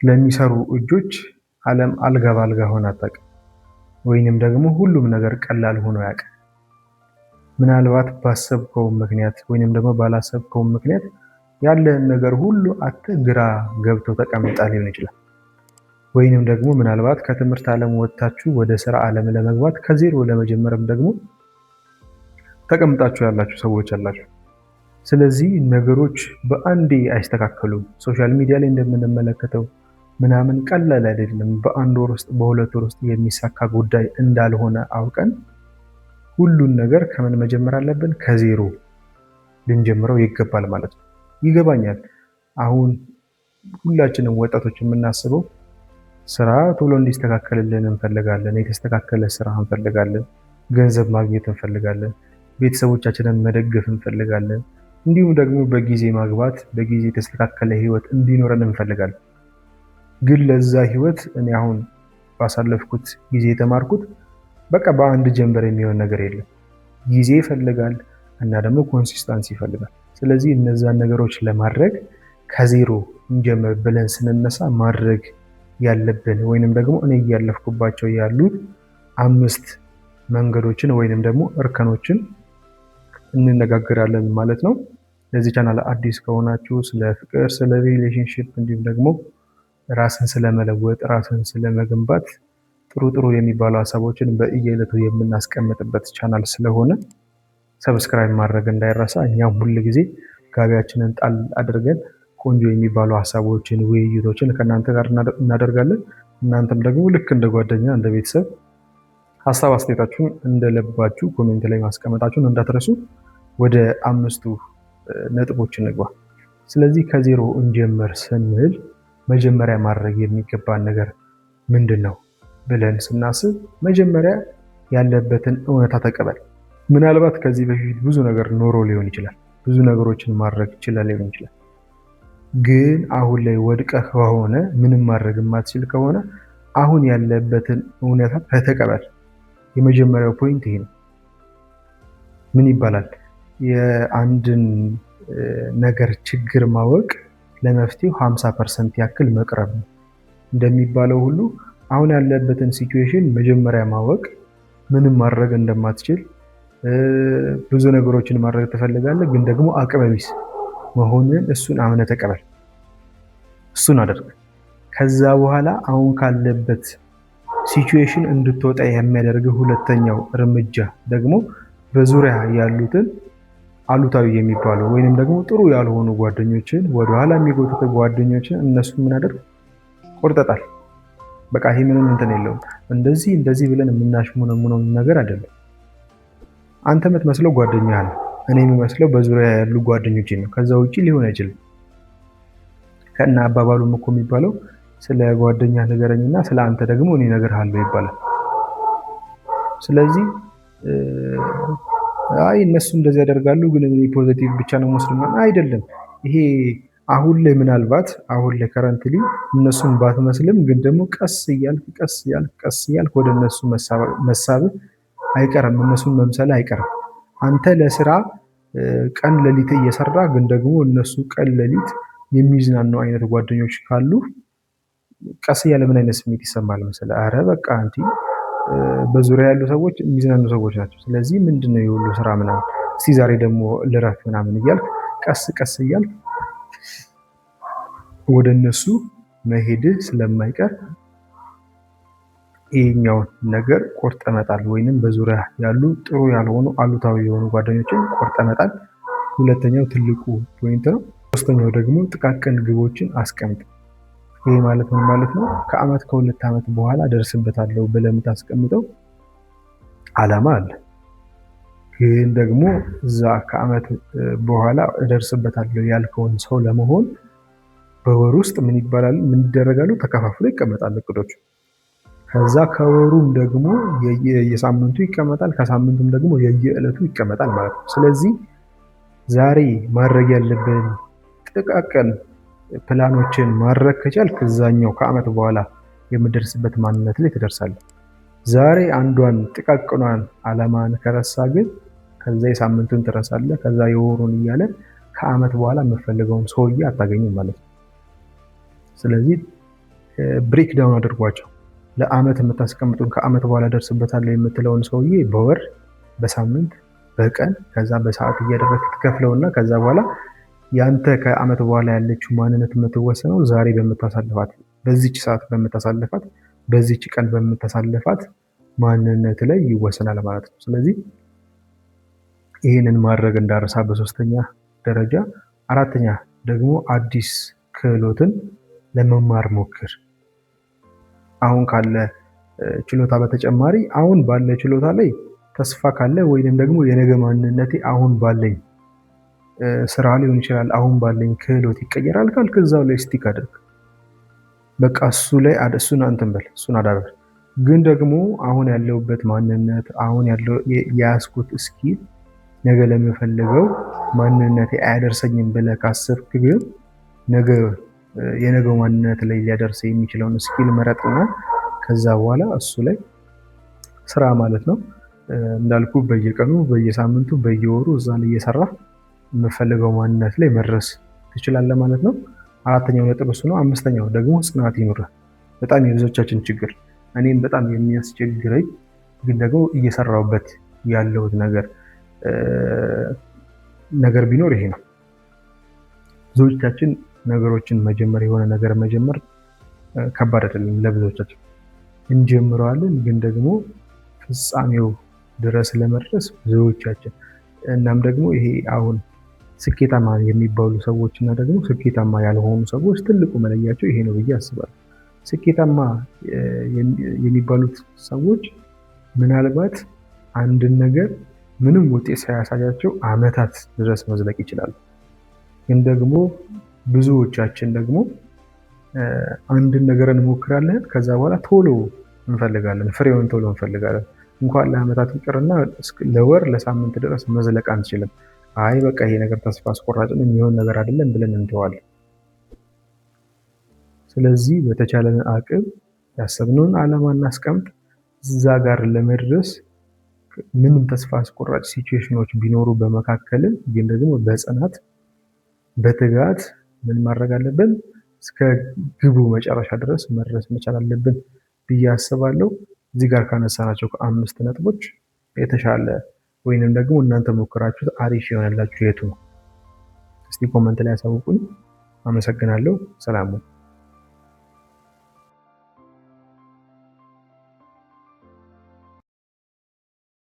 ለሚሰሩ እጆች ዓለም አልጋ ባልጋ ሆና አታውቅም። ወይንም ደግሞ ሁሉም ነገር ቀላል ሆኖ ያውቃል። ምናልባት ባሰብከው ምክንያት ወይንም ደግሞ ባላሰብከው ምክንያት ያለህን ነገር ሁሉ ግራ ገብቶ ተቀምጣ ሊሆን ይችላል። ወይንም ደግሞ ምናልባት ከትምህርት ዓለም ወጥታችሁ ወደ ስራ ዓለም ለመግባት ከዜሮ ለመጀመርም ደግሞ ተቀምጣችሁ ያላችሁ ሰዎች አላችሁ። ስለዚህ ነገሮች በአንዴ አይስተካከሉም። ሶሻል ሚዲያ ላይ እንደምንመለከተው ምናምን ቀላል አይደለም። በአንድ ወር ውስጥ በሁለት ወር ውስጥ የሚሳካ ጉዳይ እንዳልሆነ አውቀን ሁሉን ነገር ከምን መጀመር አለብን? ከዜሮ ልንጀምረው ይገባል ማለት ነው። ይገባኛል። አሁን ሁላችንም ወጣቶች የምናስበው ስራ ቶሎ እንዲስተካከልልን እንፈልጋለን። የተስተካከለ ስራ እንፈልጋለን። ገንዘብ ማግኘት እንፈልጋለን። ቤተሰቦቻችንን መደገፍ እንፈልጋለን። እንዲሁም ደግሞ በጊዜ ማግባት፣ በጊዜ የተስተካከለ ህይወት እንዲኖረን እንፈልጋለን። ግን ለዛ ህይወት እኔ አሁን ባሳለፍኩት ጊዜ የተማርኩት በቃ በአንድ ጀንበር የሚሆን ነገር የለም። ጊዜ ይፈልጋል እና ደግሞ ኮንሲስታንሲ ይፈልጋል። ስለዚህ እነዛን ነገሮች ለማድረግ ከዜሮ እንጀምር ብለን ስንነሳ ማድረግ ያለብን ወይንም ደግሞ እኔ እያለፍኩባቸው ያሉት 5 መንገዶችን ወይንም ደግሞ እርከኖችን እንነጋገራለን ማለት ነው። ለዚህ ቻናል አዲስ ከሆናችሁ ስለ ፍቅር፣ ስለ ሪሌሽንሺፕ እንዲሁም ደግሞ ራስን ስለመለወጥ፣ ራስን ስለመገንባት ጥሩ የሚባሉ ሀሳቦችን በየዕለቱ የምናስቀምጥበት ቻናል ስለሆነ ሰብስክራይብ ማድረግ እንዳይረሳ። እኛም ሁል ጊዜ ጋቢያችንን ጣል አድርገን ቆንጆ የሚባሉ ሀሳቦችን፣ ውይይቶችን ከእናንተ ጋር እናደርጋለን። እናንተም ደግሞ ልክ እንደ ጓደኛ እንደ ቤተሰብ ሀሳብ አስተያየታችሁን እንደለባችሁ ኮሜንት ላይ ማስቀመጣችሁን እንዳትረሱ። ወደ 5ቱ ነጥቦች እንግባ። ስለዚህ ከዜሮ እንጀምር ስንል መጀመሪያ ማድረግ የሚገባን ነገር ምንድን ነው ብለን ስናስብ መጀመሪያ ያለበትን እውነታ ተቀበል። ምናልባት ከዚህ በፊት ብዙ ነገር ኖሮ ሊሆን ይችላል። ብዙ ነገሮችን ማድረግ ይችላል ሊሆን ይችላል። ግን አሁን ላይ ወድቀህ ከሆነ ምንም ማድረግ የማትችል ከሆነ አሁን ያለበትን እውነታ ተቀበል። የመጀመሪያው ፖይንት ይሄ ነው። ምን ይባላል? የአንድን ነገር ችግር ማወቅ ለመፍትሄው 50% ያክል መቅረብ ነው እንደሚባለው ሁሉ አሁን ያለበትን ሲቹዌሽን መጀመሪያ ማወቅ፣ ምንም ማድረግ እንደማትችል፣ ብዙ ነገሮችን ማድረግ ትፈልጋለህ ግን ደግሞ አቅመ ቢስ መሆንን እሱን አምነህ ተቀበል። እሱን አድርግ። ከዛ በኋላ አሁን ካለበት ሲቹዌሽን እንድትወጣ የሚያደርግህ ሁለተኛው እርምጃ ደግሞ በዙሪያ ያሉትን አሉታዊ የሚባሉ ወይንም ደግሞ ጥሩ ያልሆኑ ጓደኞችን፣ ወደኋላ የሚጎትቱ ጓደኞችን እነሱን ምን አድርግ? ቆርጠጣል። በቃ ይሄ ምንም እንትን የለውም። እንደዚህ ብለን የምናሽሙነሙነው ነገር አይደለም። አንተ የምትመስለው ጓደኛ ነው። እኔ የምመስለው በዙሪያ ያሉ ጓደኞቼ ነው። ከዛ ውጪ ሊሆን አይችልም። ከና አባባሉም እኮ የሚባለው ስለ ጓደኛ ንገረኝና ስለ አንተ ደግሞ እኔ እነግርሃለሁ ይባላል። ስለዚህ እነሱ እንደዚህ ያደርጋሉ ግን እኔ ፖዚቲቭ ብቻ ነው ሙስሊም አይደለም። ይሄ አሁን ላይ ምናልባት አሁን ላይ ከረንትሊ እነሱን ባትመስልም ግን ደግሞ ቀስ እያልክ ወደ እነሱ መሳብህ አይቀርም። እነሱን መምሰል አይቀርም። አንተ ለስራ ቀን ሌሊት እየሰራ ግን ደግሞ እነሱ ቀን ሌሊት የሚዝናኑ አይነት ጓደኞች ካሉ ቀስ እያለ ምን አይነት ስሜት ይሰማል መሰለህ? አረ በቃ አንቲ በዙሪያ ያሉ ሰዎች የሚዝናኑ ሰዎች ናቸው። ስለዚህ ምንድነው የሁሉ ስራ ምናምን፣ እስቲ ዛሬ ደግሞ ልረፍ ምናምን እያልክ ቀስ እያልክ ወደ እነሱ መሄድህ ስለማይቀር ይሄኛውን ነገር ቆርጠህ መጣል ወይንም በዙሪያ ያሉ ጥሩ ያልሆኑ አሉታዊ የሆኑ ጓደኞችን ቆርጠህ መጣል ሁለተኛው ትልቁ ፖይንት ነው። ሶስተኛው ደግሞ ጥቃቅን ግቦችን አስቀምጥ። ይሄ ማለት ምን ማለት ነው? ከአመት ከ2 ዓመት በኋላ ደርስበታለሁ ብለህ የምታስቀምጠው አላማ አለ። ግን ደግሞ እዛ ከአመት በኋላ እደርስበታለሁ ያልከውን ሰው ለመሆን በወር ውስጥ ምን ይደረጋሉ? ተከፋፍሎ ይቀመጣል እቅዶች። ከዛ ከወሩም ደግሞ የሳምንቱ ይቀመጣል፣ ከሳምንቱም ደግሞ የየዕለቱ ይቀመጣል ማለት ነው። ስለዚህ ዛሬ ማድረግ ያለብን ጥቃቅን ፕላኖችን ማድረግ ከቻልክ እዛኛው ከአመት በኋላ የምደርስበት ማንነት ላይ ትደርሳለህ። ዛሬ አንዷን ጥቃቅኗን አላማን ከረሳ ግን ከዛ የሳምንቱን ትረሳለህ፣ ከዛ የወሩን እያለ ከአመት በኋላ የምፈልገውን ሰውዬ አታገኝም ማለት ነው። ስለዚህ ብሬክ ዳውን አድርጓቸው። ለአመት የምታስቀምጡን ከአመት በኋላ ደርስበታለሁ የምትለውን ሰውዬ በወር በሳምንት በቀን ከዛ በሰዓት እያደረግህ ትከፍለውና ከዛ በኋላ ያንተ ከአመት በኋላ ያለችው ማንነት የምትወሰነው ዛሬ በምታሳልፋት በዚች ሰዓት በምታሳልፋት በዚች ቀን በምታሳልፋት ማንነት ላይ ይወሰናል ማለት ነው። ስለዚህ ይህንን ማድረግ እንዳረሳ በሶስተኛ ደረጃ። አራተኛ ደግሞ አዲስ ክህሎትን ለመማር ሞክር። አሁን ካለ ችሎታ በተጨማሪ አሁን ባለ ችሎታ ላይ ተስፋ ካለ ወይንም ደግሞ የነገ ማንነቴ አሁን ባለኝ ስራ ሊሆን ይችላል አሁን ባለኝ ክህሎት ይቀየራል ካልክ እዛው ላይ ስቲክ አድርግ። በቃ እሱ ላይ እሱን አንተን በል እሱን አዳበር። ግን ደግሞ አሁን ያለውበት ማንነት አሁን ያለው የያዝኩት ስኪል ነገ ለምፈልገው ማንነቴ አያደርሰኝም ብለህ ካሰብክ ግን ነገ የነገው ማንነት ላይ ሊያደርስ የሚችለውን ስኪል መረጥና ከዛ በኋላ እሱ ላይ ስራ ማለት ነው። እንዳልኩ በየቀኑ በየሳምንቱ በየወሩ እዛ ላይ እየሰራ የምፈልገው ማንነት ላይ መድረስ ትችላለህ ማለት ነው። አራተኛው ነጥብ እሱ ነው። አምስተኛው ደግሞ ጽናት ይኑርህ። በጣም የብዙዎቻችን ችግር እኔም በጣም የሚያስቸግረኝ ግን ደግሞ እየሰራሁበት ያለሁት ነገር ቢኖር ይሄ ነው። ብዙዎቻችን ነገሮችን መጀመር የሆነ ነገር መጀመር ከባድ አይደለም ለብዙዎቻችን እንጀምረዋለን፣ ግን ደግሞ ፍጻሜው ድረስ ለመድረስ ብዙዎቻችን እናም ደግሞ ይሄ አሁን ስኬታማ የሚባሉ ሰዎች እና ደግሞ ስኬታማ ያልሆኑ ሰዎች ትልቁ መለያቸው ይሄ ነው ብዬ አስባለሁ። ስኬታማ የሚባሉት ሰዎች ምናልባት አንድን ነገር ምንም ውጤት ሳያሳያቸው አመታት ድረስ መዝለቅ ይችላሉ። ግን ደግሞ ብዙዎቻችን ደግሞ አንድን ነገር እንሞክራለን፣ ከዛ በኋላ ቶሎ እንፈልጋለን፣ ፍሬውን ቶሎ እንፈልጋለን። እንኳን ለአመታት ይቅርና ለወር ለሳምንት ድረስ መዝለቅ አንችልም። አይ በቃ ይሄ ነገር ተስፋ አስቆራጭ ነው የሚሆን ነገር አይደለም ብለን እንተዋለን። ስለዚህ በተቻለን አቅም ያሰብነውን ዓላማ እናስቀምጥ። እዛ ጋር ለመድረስ ምንም ተስፋ አስቆራጭ ሲቹዌሽኖች ቢኖሩ በመካከልም ግን ደግሞ በጽናት በትጋት ምን ማድረግ አለብን? እስከ ግቡ መጨረሻ ድረስ መድረስ መቻል አለብን ብዬ አስባለሁ። እዚህ ጋር ካነሳናቸው ከአምስት ነጥቦች የተሻለ ወይንም ደግሞ እናንተ ሞክራችሁት አሪፍ የሆነላችሁ የቱ ነው? እስቲ ኮመንት ላይ ያሳውቁኝ። አመሰግናለሁ። ሰላም